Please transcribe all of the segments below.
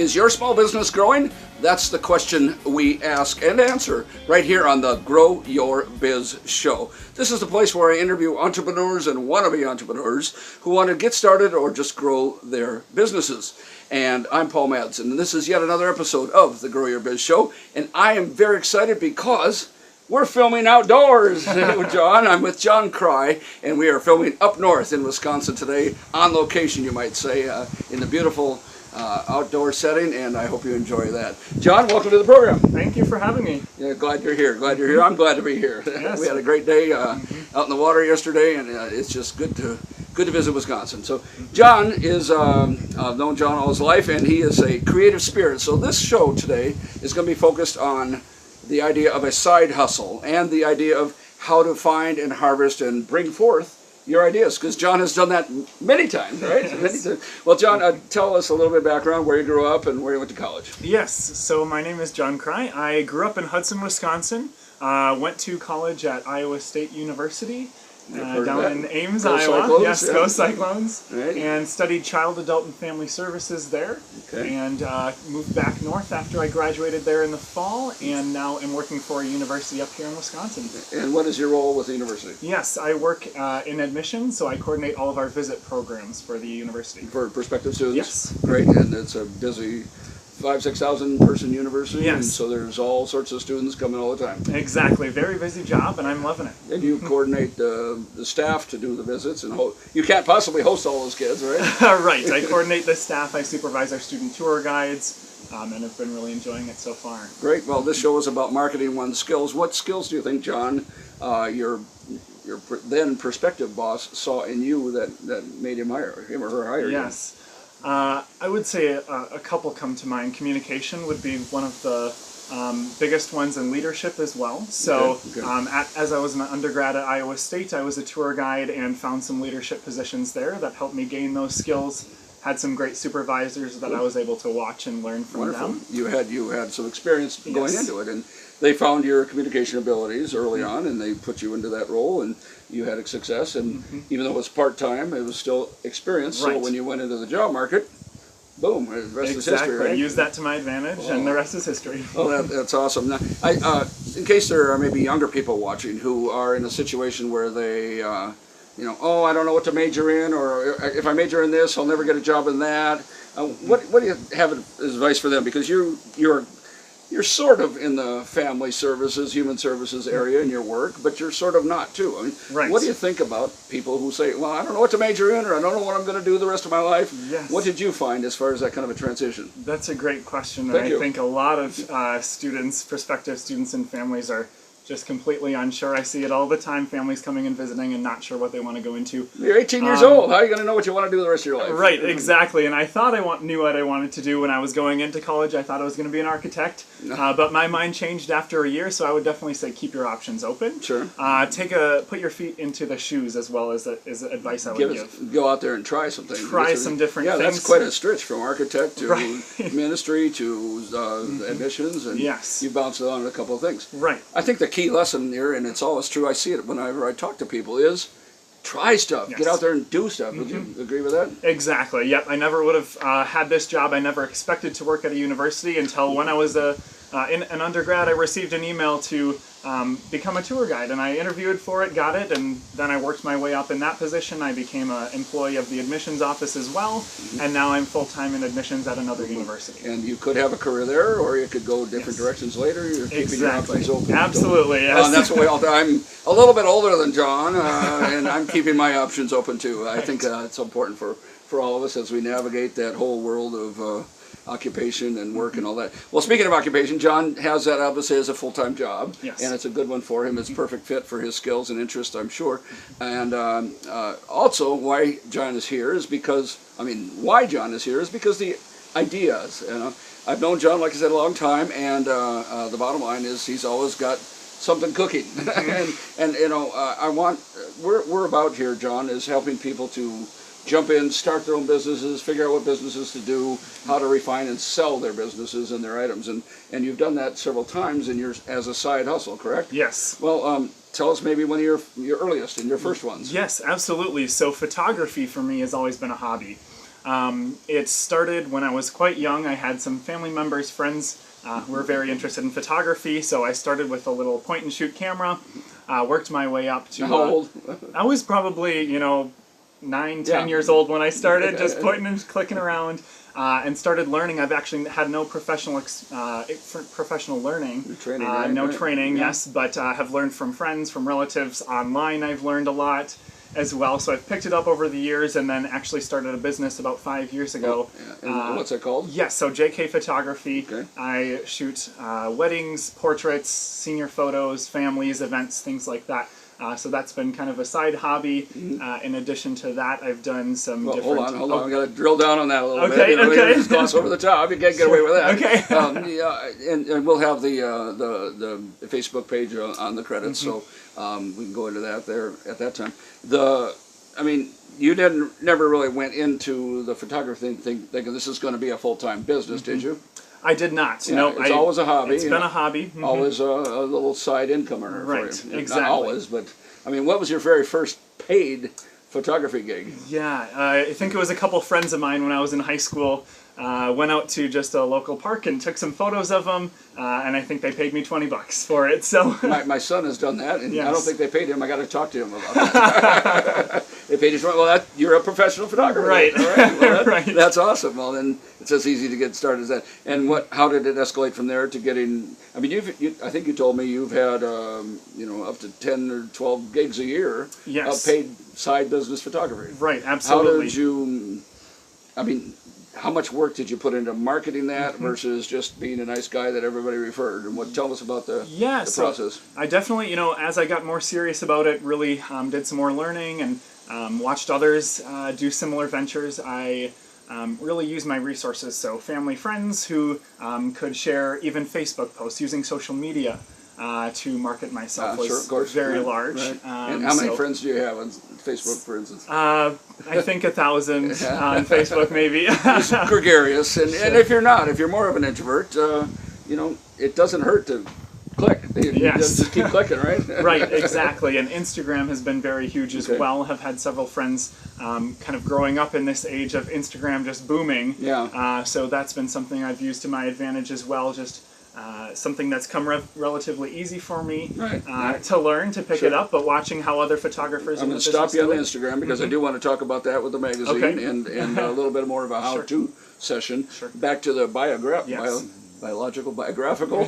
Is your small business growing? That's the question we ask and answer right here on the Grow Your Biz Show. This is the place where I interview entrepreneurs and wannabe entrepreneurs who want to get started or just grow their businesses. And I'm Paul Madsen, and this is yet another episode of the Grow Your Biz Show. And I am very excited because we're filming outdoors, John. I'm with John Cry, and we are filming up north in Wisconsin today, on location, you might say, in the beautiful outdoor setting, and I hope you enjoy that. John, welcome to the program. Thank you for having me. Yeah, glad you're here. Glad you're here. I'm glad to be here. Yes. We had a great day out in the water yesterday, and it's just good to visit Wisconsin. So John is I've known John all his life, and he is a creative spirit. So this show today is going to be focused on the idea of a side hustle and the idea of how to find and harvest and bring forth your ideas, because John has done that many times, right? Yes. Many times. Well, John, tell us a little bit of background, where you grew up and where you went to college. Yes, so my name is John Cry. I grew up in Hudson, Wisconsin, went to college at Iowa State University, down in Ames, Go Iowa. Cyclones, Yes, yeah. Go Cyclones. Right. And studied child, adult, and family services there. Okay. And moved back north after I graduated there in the fall, and now am working for a university up here in Wisconsin. And what is your role with the university? Yes, I work in admissions, so I coordinate all of our visit programs for the university. For prospective students? Yes. Great, and it's a busy 5,000-6,000 person university, Yes. and so there's all sorts of students coming all the time. Exactly, very busy job, and I'm loving it. And you coordinate the staff to do the visits, and you can't possibly host all those kids, right? Right, I coordinate the staff, I supervise our student tour guides, and have been really enjoying it so far. Great. Well, this show is about marketing one's skills. What skills do you think, John, your then prospective boss saw in you that made him or her hire you? Yes. I would say a couple come to mind. Communication would be one of the biggest ones, and leadership as well. So Okay. as I was an undergrad at Iowa State, I was a tour guide and found some leadership positions there that helped me gain those skills. Had some great supervisors that I was able to watch and learn from Wonderful. them. You had some experience going Yes. into it, and they found your communication abilities early on, and they put you into that role, and you had a success. And even though it was part-time, it was still experience. So Right. when you went into the job market, boom, the rest is history, right? Use that to my advantage, and the rest is history. Oh, that's awesome. Now, in case there are maybe younger people watching who are in a situation where they, oh, I don't know what to major in, or if I major in this, I'll never get a job in that. What do you have as advice for them? Because you're sort of in the family services, human services area in your work, but you're sort of not too. I mean, Right. What do you think about people who say, well, I don't know what to major in, or I don't know what I'm going to do the rest of my life? Yes. What did you find as far as that kind of a transition? That's a great question, and Thank you. I think a lot of students, prospective students and families are just completely unsure. I see it all the time, families coming and visiting and not sure what they want to go into. You're 18 years old. How are you going to know what you want to do the rest of your life? Right, exactly. And I thought knew what I wanted to do when I was going into college. I thought I was going to be an architect, but my mind changed after a year, so I would definitely say keep your options open. Sure. Put your feet into the shoes as well as advice I would give. Go out there and try something. Try some different things. Yeah, that's quite a stretch from architect to Right. ministry to admissions, and Yes. you bounced on a couple of things. Right. I think the key lesson here, and it's always true, I see it whenever I talk to people, is try stuff. Yes. Get out there and do stuff. Would you agree with that? Exactly. Yep. I never would have had this job. I never expected to work at a university until when I was in an undergrad. I received an email to become a tour guide, and I interviewed for it, got it, and then I worked my way up in that position. I became an employee of the admissions office as well, and now I'm full-time in admissions at another university. And you could have a career there, or you could go different directions later. You're keeping your options open. Absolutely, yes. That's what we all do. I'm a little bit older than John, and I'm keeping my options open too. I think it's important for all of us as we navigate that whole world of occupation and work and all that. Well, speaking of occupation, John has that obviously as a full-time job, Yes. and it's a good one for him. It's a perfect fit for his skills and interests, I'm sure. And also, why John is here is because the ideas. I've known John, like I said, a long time, and the bottom line is he's always got something cooking. We're about here, John, is helping people to jump in, start their own businesses, figure out what businesses to do, how to refine and sell their businesses and their items. And you've done that several times as a side hustle, correct? Yes. Well, tell us maybe one of your earliest and your first ones. Yes, absolutely. So photography for me has always been a hobby. It started when I was quite young. I had some family members, friends who were very interested in photography, so I started with a little point-and-shoot camera, worked my way up to... How old? I was probably, 9, 10 years old when I started, just pointing and clicking around, and started learning. I've actually had no professional learning. Training, right? No Right. training, Yeah. yes, but have learned from friends, from relatives. Online I've learned a lot as well, so I've picked it up over the years, and then actually started a business about 5 years ago. Yeah. And what's it called? Yes, so JK Photography. Okay. I shoot weddings, portraits, senior photos, families, events, things like that. So that's been kind of a side hobby. In addition to that, I've done some different... Hold on. I got to drill down on that a little Okay, bit. okay. Just gloss over the top. You can't get away with that. Okay. And we'll have the Facebook page on the credits, so we can go into that there at that time. You never really went into the photography thing thinking this is going to be a full-time business, did you? I did not. Yeah, No, it's always a hobby. It's been a hobby. Always a little side income earner Right, for you. exactly. Not always, but what was your very first paid photography gig? Yeah, I think it was a couple friends of mine when I was in high school. Went out to just a local park and took some photos of them, and I think they paid me $20 for it. So my son has done that, and Yes. I don't think they paid him. I got to talk to him about that. They paid you. Well, you're a professional photographer, Right. All right. Well, Right. That's awesome. Well, then it's as easy to get started as that. And how did it escalate from there to getting? I mean, I think you told me you've had up to 10 or 12 gigs a year Yes. of paid side business photography. Right, absolutely. How did you? How much work did you put into marketing that versus just being a nice guy that everybody referred? And tell us about the process. I definitely, as I got more serious about it, really did some more learning and watched others do similar ventures. I really used my resources, so family, friends who could share even Facebook posts using social media to market myself was sure, of course. very Right, large. right. And how many friends do you have on Facebook, for instance? I think 1,000 on Facebook, maybe. It's gregarious, and if you're more of an introvert, it doesn't hurt to click. You Yes. just keep clicking, right? Right, exactly. And Instagram has been very huge as well. Have had several friends kind of growing up in this age of Instagram just booming. Yeah. So that's been something I've used to my advantage as well. Just something that's come relatively easy for me Right. to learn, to pick it up, but watching how other photographers I'm going to stop you on Instagram because I do want to talk about that with the magazine and a little bit more of a how-to session. Sure. Back to the biological, biographical,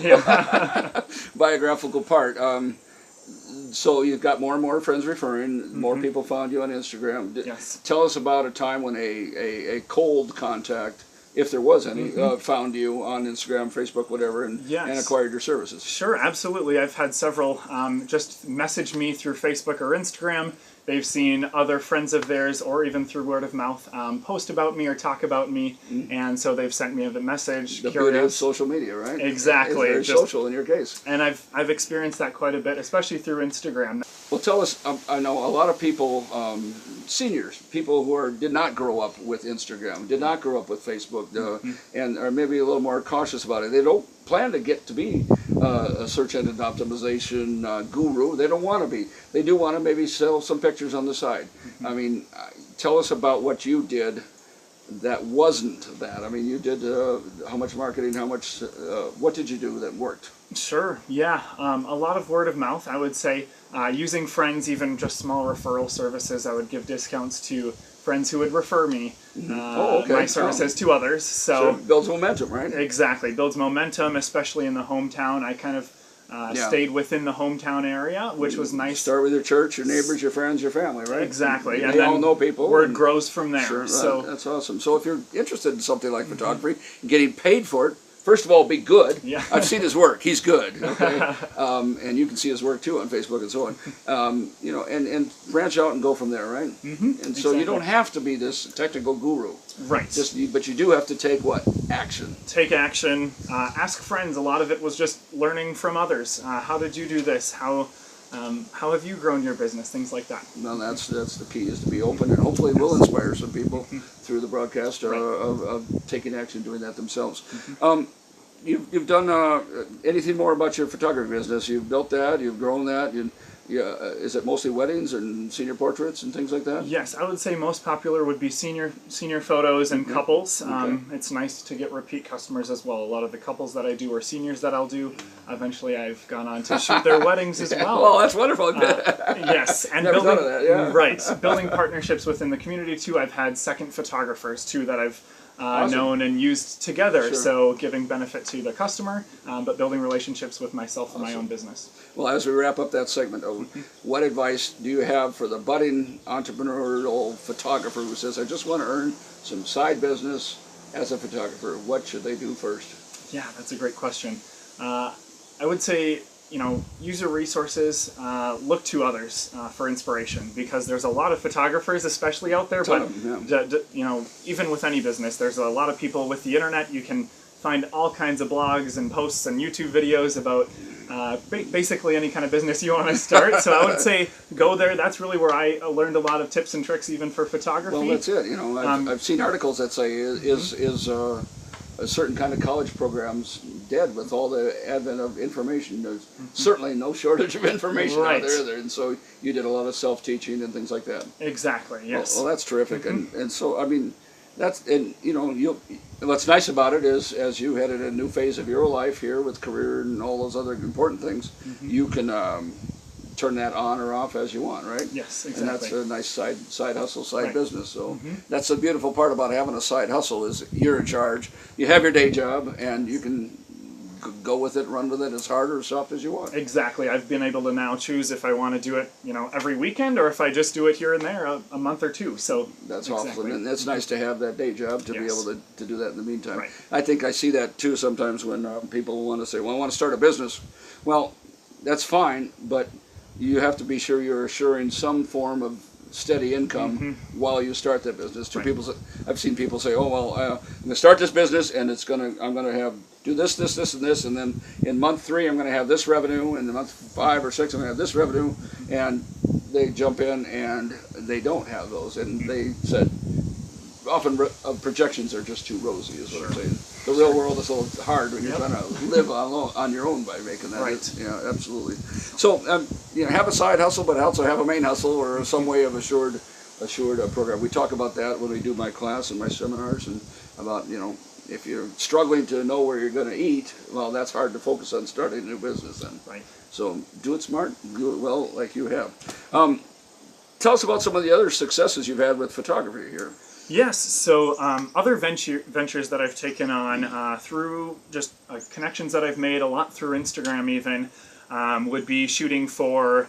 biographical part. So you've got more and more friends referring, more people found you on Instagram. Yes. Tell us about a time when a cold contact, if there was any, found you on Instagram, Facebook, whatever, and acquired your services. Sure, absolutely. I've had several just message me through Facebook or Instagram. They've seen other friends of theirs, or even through word of mouth, post about me or talk about me, and so they've sent me a message. The beauty of social media, right? Exactly. It's very social in your case. And I've experienced that quite a bit, especially through Instagram. Well, tell us. I know a lot of people, seniors, people who did not grow up with Instagram, did not grow up with Facebook, and are maybe a little more cautious about it. They don't plan to get to be a search engine optimization guru. They don't want to be. They do want to maybe sell some pictures on the side. I mean, tell us about what you did that wasn't that. I mean, you did how much marketing, what did you do that worked? Sure, yeah. A lot of word of mouth, I would say. Using friends, even just small referral services, I would give discounts to friends who would refer me my services to others. So it builds momentum, right? Exactly, builds momentum, especially in the hometown. I kind of stayed within the hometown area, which was nice. Start with your church, your neighbors, your friends, your family, right? Exactly, and they all know people. Word grows from there. Sure, so that's awesome. So if you're interested in something like photography, getting paid for it, first of all, be good. Yeah. I've seen his work. He's good. Okay, and you can see his work too on Facebook and so on. And branch out and go from there, right? And so you don't have to be this technical guru, right? But you do have to take what action. Take action. Ask friends. A lot of it was just learning from others. How did you do this? How have you grown your business? Things like that. Well, that's the key, is to be open, and hopefully we'll inspire some people through the broadcast of taking action, doing that themselves. You've done anything more about your photography business? You've built that, you've grown that, is it mostly weddings and senior portraits and things like that? Yes, I would say most popular would be senior photos and couples. It's nice to get repeat customers as well. A lot of the couples that I do are seniors that I'll do. Eventually, I've gone on to shoot their weddings as well. Well, that's wonderful. Yes, and Never building thought of that, yeah. right, building partnerships within the community too. I've had second photographers too that I've Awesome. known and used together. Sure. So giving benefit to the customer, but building relationships with myself and my own business. Well, as we wrap up that segment, what advice do you have for the budding entrepreneurial photographer who says, I just want to earn some side business as a photographer? What should they do first? Yeah, that's a great question. I would say, use your resources, look to others for inspiration, because there's a lot of photographers, especially out there. But even with any business, there's a lot of people with the internet. You can find all kinds of blogs and posts and YouTube videos about basically any kind of business you want to start. So I would say go there. That's really where I learned a lot of tips and tricks, even for photography. Well, that's it. I've seen articles that say is a certain kind of college programs dead with all the advent of information. There's certainly no shortage of information out there, and so you did a lot of self-teaching and things like that. Exactly. Yes. Well, that's terrific, and so I mean, what's nice about it is, as you headed a new phase of your life here with career and all those other important things, you can turn that on or off as you want, right? Yes, exactly. And that's a nice side hustle, business. So that's the beautiful part about having a side hustle is you're in charge. You have your day job, and you can go with it, run with it as hard or as soft as you want. Exactly. I've been able to now choose if I want to do it, every weekend, or if I just do it here and there a month or two. So that's awesome, and it's nice to have that day job to be able to do that in the meantime. Right. I think I see that too sometimes when people want to say, "Well, I want to start a business." Well, that's fine, but you have to be sure you're assuring some form of steady income while you start that business. I've seen people say, "Oh well, I'm going to start this business, and I'm going to do this, and this, and then in month 3 I'm going to have this revenue, and in month 5 or 6 I'm going to have this revenue," and they jump in and they don't have those, and they said often projections are just too rosy, is what I'm saying. The real world is a little hard when you're trying to live on your own by making that. Right. Yeah, absolutely. So, have a side hustle, but also have a main hustle or some way of assured program. We talk about that when we do my class and my seminars, and about, if you're struggling to know where you're going to eat, well, that's hard to focus on starting a new business then. Right. So do it smart, do it well, like you have. Tell us about some of the other successes you've had with photography here. Yes, so other ventures that I've taken on through just connections that I've made, a lot through Instagram even, would be shooting for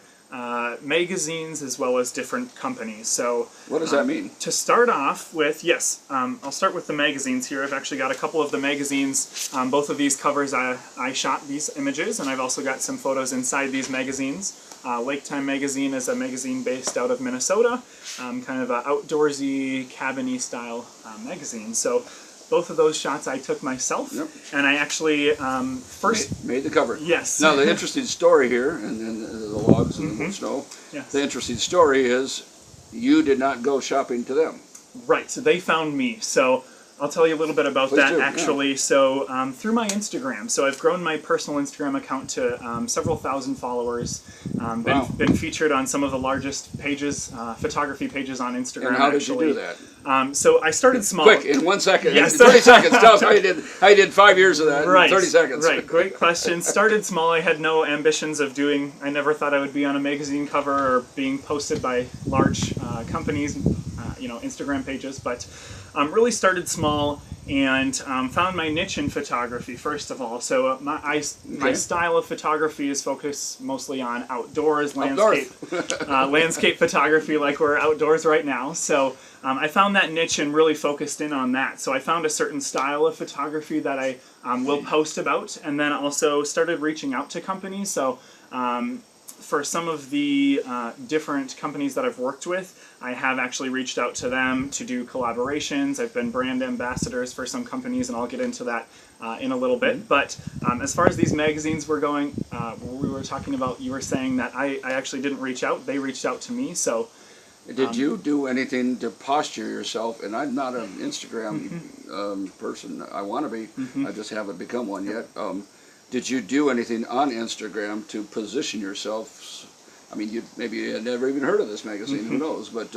magazines as well as different companies. So what does that mean? To start off with, I'll start with the magazines here. I've actually got a couple of the magazines. Both of these covers, I shot these images, and I've also got some photos inside these magazines. Lake Time magazine is a magazine based out of Minnesota, kind of an outdoorsy, cabin-y style magazine. So both of those shots I took myself, and I actually first made the cover. Yes. Now the interesting story here, and the logs and the snow. Yes. The interesting story is you did not go shopping to them. Right. So they found me. So I'll tell you a little bit about that actually. Yeah. So through my Instagram, so I've grown my personal Instagram account to several thousand followers. Been featured on some of the largest pages, photography pages on Instagram. And how did you do that? So I started small. Quick, in 1 second. Yes. 30 seconds. Tell us how you did 5 years of that in 30 seconds. Right, great question. Started small. I had no ambitions of doing, I never thought I would be on a magazine cover or being posted by large companies, Instagram pages, but really started small and found my niche in photography, first of all. So my style of photography is focused mostly on outdoors, landscape photography, like we're outdoors right now. So I found that niche and really focused in on that. So I found a certain style of photography that I will post about, and then also started reaching out to companies. So for some of the different companies that I've worked with, I have actually reached out to them to do collaborations. I've been brand ambassadors for some companies, and I'll get into that in a little bit. But as far as these magazines were going, we were talking about, you were saying that I actually didn't reach out. They reached out to me. So did you do anything to posture yourself? And I'm not an Instagram person. I want to be. I just haven't become one yet. Did you do anything on Instagram to position yourself? I mean, maybe you had never even heard of this magazine. Who knows? But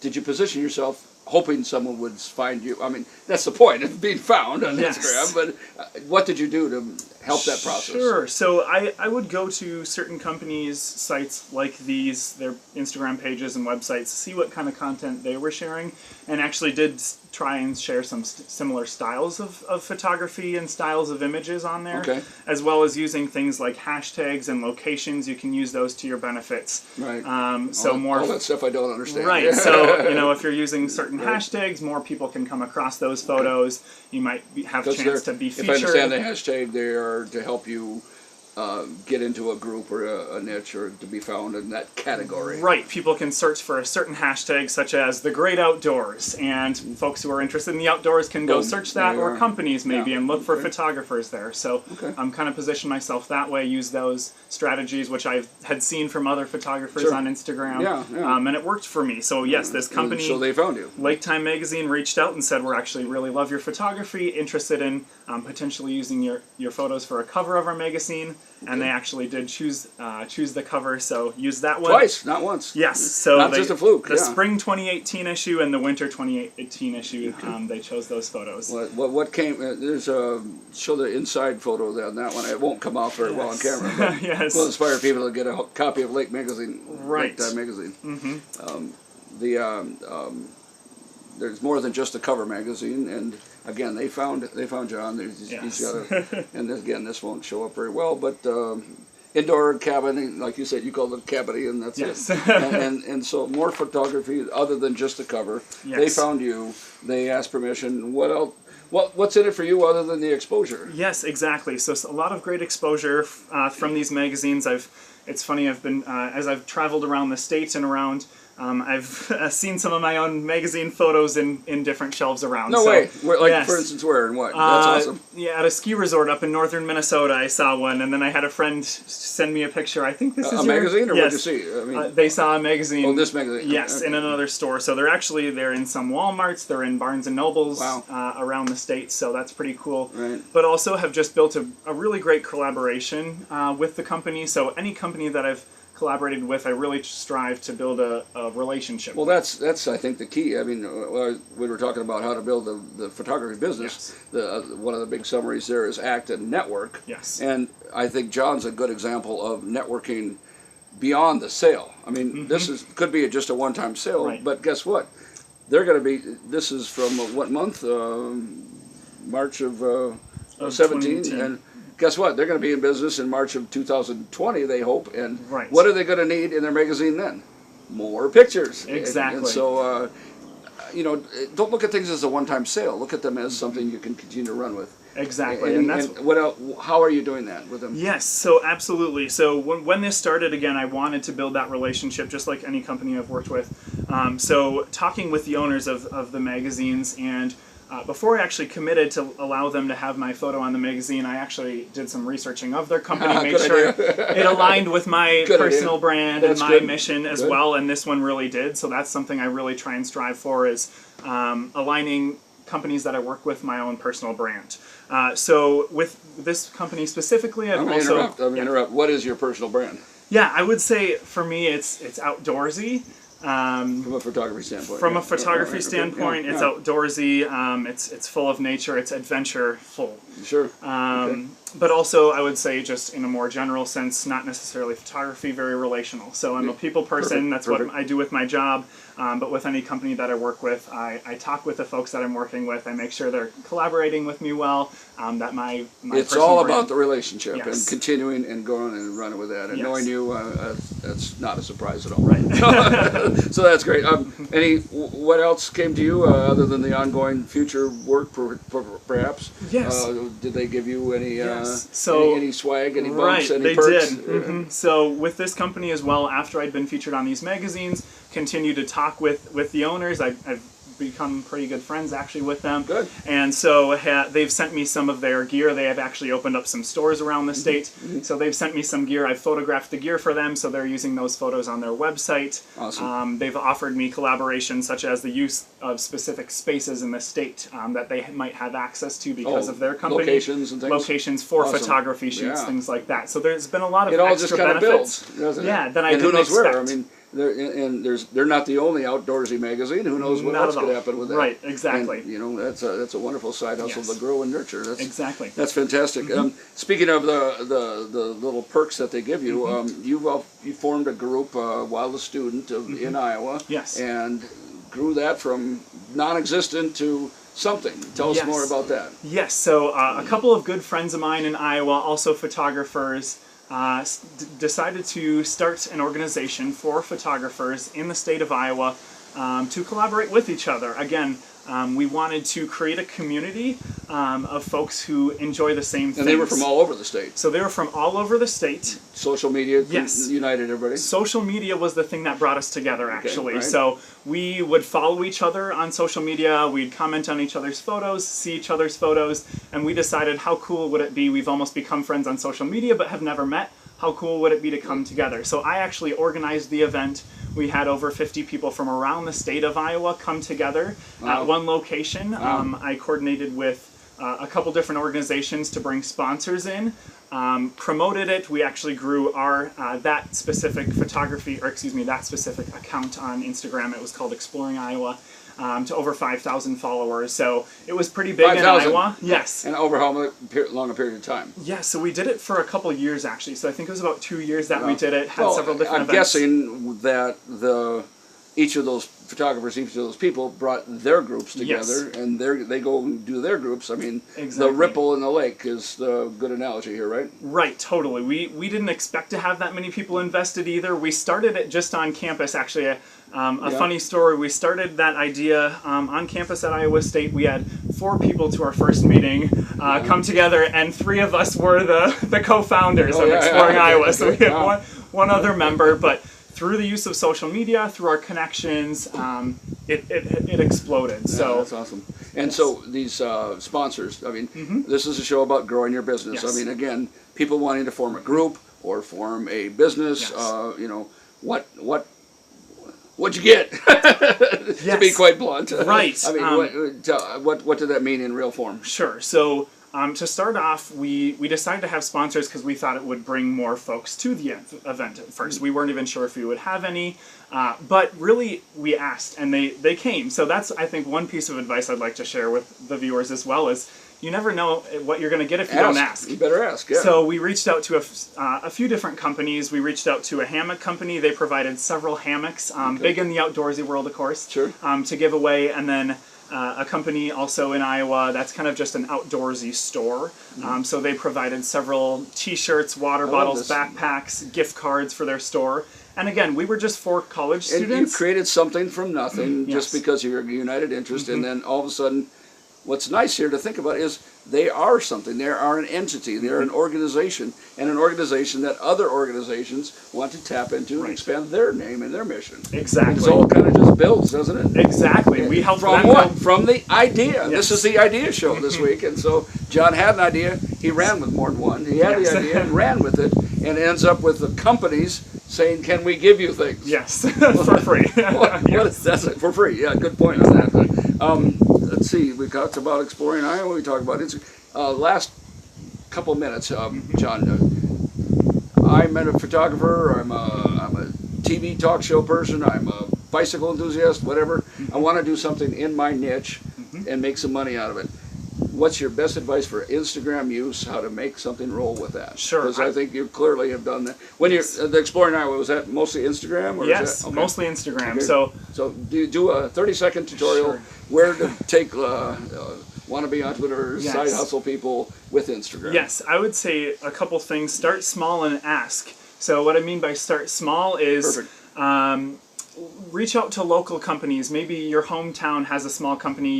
did you position yourself hoping someone would find you? I mean, that's the point of being found on Instagram. But what did you do to help that process? Sure. So I would go to certain companies' sites like these, their Instagram pages and websites, see what kind of content they were sharing, and actually did try and share some similar styles of photography and styles of images on there, as well as using things like hashtags and locations. You can use those to your benefits. Right. More all that stuff I don't understand. Right. So if you're using certain hashtags, more people can come across those photos. You might have a chance to be featured. If I understand the hashtag, they are to help you get into a group or a niche or to be found in that category. Right. People can search for a certain hashtag such as the great outdoors, and folks who are interested in the outdoors can go search that, or companies maybe, and look for photographers there. So I'm kind of position myself that way, use those strategies, which I had seen from other photographers on Instagram, and it worked for me. So yes, this company, so they found you. Lake Time Magazine reached out and said, we're actually really love your photography, interested in potentially using your photos for a cover of our magazine. And they actually did choose the cover, so use that one. Twice, not once. Yes, so not just a fluke. The spring 2018 issue and the winter 2018 issue, they chose those photos. What came? There's show the inside photo on that one. It won't come off very well on camera, but will inspire people to get a copy of Lake Magazine. Right. Lake Time Magazine. There's more than just a cover magazine, and again, they found John. He's got and again, this won't show up very well, but indoor cabin, like you said, you call it cabinet, and that's it. And so more photography other than just the cover. They found you. They asked permission. What else? What's in it for you other than the exposure? Yes, exactly. So a lot of great exposure from these magazines. It's funny. I've been as I've traveled around the States and around. I've seen some of my own magazine photos in different shelves around. No way. For instance, where and what? That's awesome. Yeah, at a ski resort up in northern Minnesota, I saw one, and then I had a friend send me a picture. I think this is a magazine, or what did you see? I mean, they saw a magazine. Oh, this magazine. Yes, in another store. So they're in some Walmarts, they're in Barnes and Nobles around the States. So that's pretty cool. Right. But also have just built a really great collaboration with the company. So any company that I've collaborated with, I really strive to build a relationship. Well, that's I think the key. I mean, we were talking about how to build the photography business. One of the big summaries there is act and network. Yes. And I think John's a good example of networking beyond the sale. I mean, this could be just a one-time sale, but guess what? They're going to be. This is from what month? March of 17, and guess what? They're going to be in business in March of 2020, they hope. And what are they going to need in their magazine then? More pictures. Exactly. And so, don't look at things as a one-time sale. Look at them as something you can continue to run with. Exactly. And what else, how are you doing that with them? Yes, so absolutely. So when this started, again, I wanted to build that relationship just like any company I've worked with. So talking with the owners of the magazines, and before I actually committed to allow them to have my photo on the magazine, I actually did some researching of their company, made sure it aligned with my personal brand and my mission as well, and this one really did. So that's something I really try and strive for, is aligning companies that I work with my own personal brand. So with this company specifically, I'm going to interrupt. What is your personal brand? Yeah, I would say for me it's outdoorsy. From a photography standpoint. From a photography standpoint, it's outdoorsy. It's full of nature. It's adventureful. Sure. But also, I would say, just in a more general sense, not necessarily photography, very relational. So I'm a people person. That's what I do with my job. But with any company that I work with, I talk with the folks that I'm working with. I make sure they're collaborating with me well. That my it's all about the relationship and continuing and going and running with that. And knowing you, that's not a surprise at all. Right. So that's great. What else came to you other than the ongoing future work, perhaps? Yes. Did they give you any any swag, any bumps, right, any they perks? did. So with this company as well, after I'd been featured on these magazines, continued to talk with the owners. I've become pretty good friends actually with them. Good. And so they've sent me some of their gear. They have actually opened up some stores around the state. So they've sent me some gear. I've photographed the gear for them, so they're using those photos on their website. Awesome. They've offered me collaborations such as the use of specific spaces in the state that they might have access to because of their company. Locations and things. Locations for Awesome. photography shoots, Yeah. things like that. So there's been a lot of It all extra just kind of benefits. builds, doesn't it? Yeah, that I and didn't who knows expect. where? I mean, they're not the only outdoorsy magazine. Who knows what Not else at could all. happen with that? Right, exactly. And, you know, that's a wonderful side hustle Yes. to grow and nurture. That's, Exactly. That's fantastic. Speaking of the little perks that they give you, you formed a group while a student in Iowa. Yes. And grew that from non-existent to something. Tell us Yes. more about that. Yes, so a couple of good friends of mine in Iowa, also photographers, decided to start an organization for photographers in the state of Iowa to collaborate with each other. Again, we wanted to create a community of folks who enjoy the same things. And they were from all over the state. So they were from all over the state. Social media Yes. united everybody. Social media was the thing that brought us together, actually. right. So we would follow each other on social media, we'd comment on each other's photos, see each other's photos, and we decided how cool would it be, we've almost become friends on social media but have never met, how cool would it be to come together? So I actually organized the event. We had over 50 people from around the state of Iowa come together at one location. I coordinated with a couple different organizations to bring sponsors in, promoted it. We actually grew our that specific account on Instagram. It was called Exploring Iowa. To over 5,000 followers, so it was pretty big 5,000? in Iowa. Yes. And over how long a period of time? Yeah, so we did it for a couple years actually. So I think it was about 2 years that we did it. Had Well, several different I'm events. guessing that each of those photographers, each of those people brought their groups together, and they go and do their groups. I mean, Exactly. the ripple in the lake is the good analogy here, right? Right, totally. We didn't expect to have that many people invested either. We started it just on campus. Actually, a funny story. We started that idea on campus at Iowa State. We had 4 people to our first meeting come together, and 3 of us were the co-founders of Exploring Iowa. So we had one other member, but through the use of social media, through our connections, it exploded. Yeah, So that's awesome. And so these sponsors, I mean, this is a show about growing your business. Yes. I mean, again, people wanting to form a group or form a business, Yes. you know, what'd you get? To be quite blunt. Right. I mean, what did that mean in real form? Sure. So to start off, we decided to have sponsors because we thought it would bring more folks to the event at first. We weren't even sure if we would have any, but really we asked and they came. So that's, I think, one piece of advice I'd like to share with the viewers as well is you never know what you're going to get if you don't ask. You better ask, yeah. So we reached out to a few different companies. We reached out to a hammock company. They provided several hammocks, big in the outdoorsy world, of course, Sure. to give away. And then a company also in Iowa that's kind of just an outdoorsy store. So they provided several T-shirts, water bottles, backpacks, gift cards for their store. And again, we were just 4 college And students. you created something from nothing just Yes. because of your united interest, and then all of a sudden, what's nice here to think about is they are something. They are an entity. They're an organization, and an organization that other organizations want to tap into and expand their name and their mission. Exactly. So it kind of just builds, doesn't it? Exactly. We helped From them what? build- From the idea. Yes. This is the idea show this week, and so John had an idea. He ran with more than one. He had Yes. the idea and ran with it, and ends up with the companies saying, "Can we give you things?" Yes, for free. That's it, for free. Yeah, good point on that. Let's see. We talked about Exploring Iowa. We talked about it. Last couple minutes, John. I'm a photographer. I'm a TV talk show person. I'm a bicycle enthusiast. Whatever. I want to do something in my niche and make some money out of it. What's your best advice for Instagram use? How to make something roll with that? Sure. Because I think you clearly have done that. When you're the Exploring Iowa, was that mostly Instagram? Or Yes, is that, okay. mostly Instagram. Okay. So do a 30-second tutorial Sure. where to take wannabe entrepreneurs, Yes. side hustle people with Instagram. yes, I would say a couple things. Start small and ask. So what I mean by start small is reach out to local companies. Maybe your hometown has a small company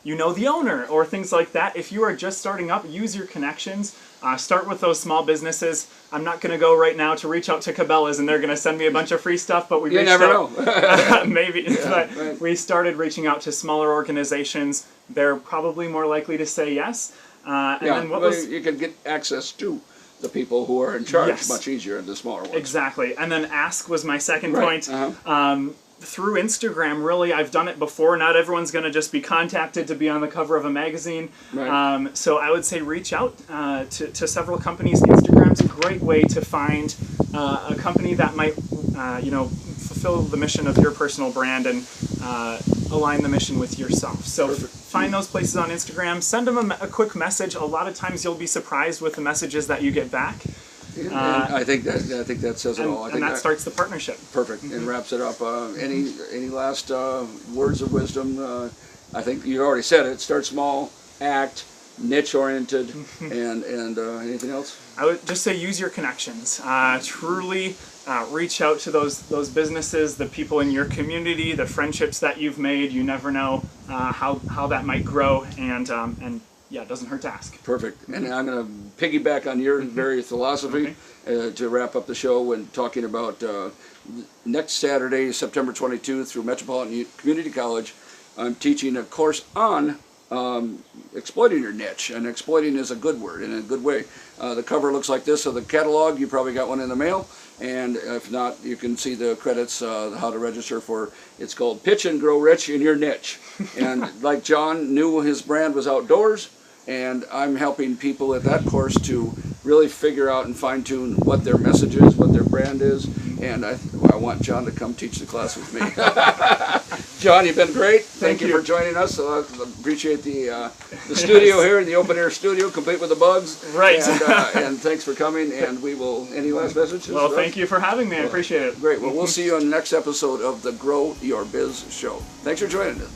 you know the owner or things like that. If you are just starting up, use your connections. Start with those small businesses. I'm not going to go right now to reach out to Cabela's and they're going to send me a bunch of free stuff, but you never know. Maybe. Yeah, but right. we started reaching out to smaller organizations. They're probably more likely to say yes. And then you can get access to the people who are in charge Yes. much easier in the smaller ones. Exactly. And then ask was my second Right. point. Through Instagram, really, I've done it before. Not everyone's going to just be contacted to be on the cover of a magazine. Right. So I would say reach out to several companies. Instagram's a great way to find a company that might, fulfill the mission of your personal brand and align the mission with yourself. So find those places on Instagram. Send them a quick message. A lot of times you'll be surprised with the messages that you get back. And I think that says it all. I think that starts the partnership. Perfect, and wraps it up. Any last words of wisdom? I think you already said it. Start small, act niche oriented, and anything else? I would just say use your connections. Truly reach out to those businesses, the people in your community, the friendships that you've made. You never know how that might grow, and yeah, it doesn't hurt to ask. Perfect. And I'm going to piggyback on your very philosophy to wrap up the show when talking about next Saturday, September 22, through Metropolitan Community College. I'm teaching a course on exploiting your niche, and exploiting is a good word in a good way. The cover looks like this of the catalog. You probably got one in the mail, and if not, you can see the credits, how to register for. It's called Pitch and Grow Rich in Your Niche. And like John knew his brand was outdoors, and I'm helping people at that course to really figure out and fine-tune what their message is, what their brand is, and I want John to come teach the class with me. John, you've been great. Thank you for joining us. I appreciate the studio here, the open-air studio, complete with the bugs. Right. And thanks for coming, and we will, any last messages? Well, thank you for having me. I appreciate it. Great. Well, we'll see you on the next episode of the Grow Your Biz Show. Thanks for joining us.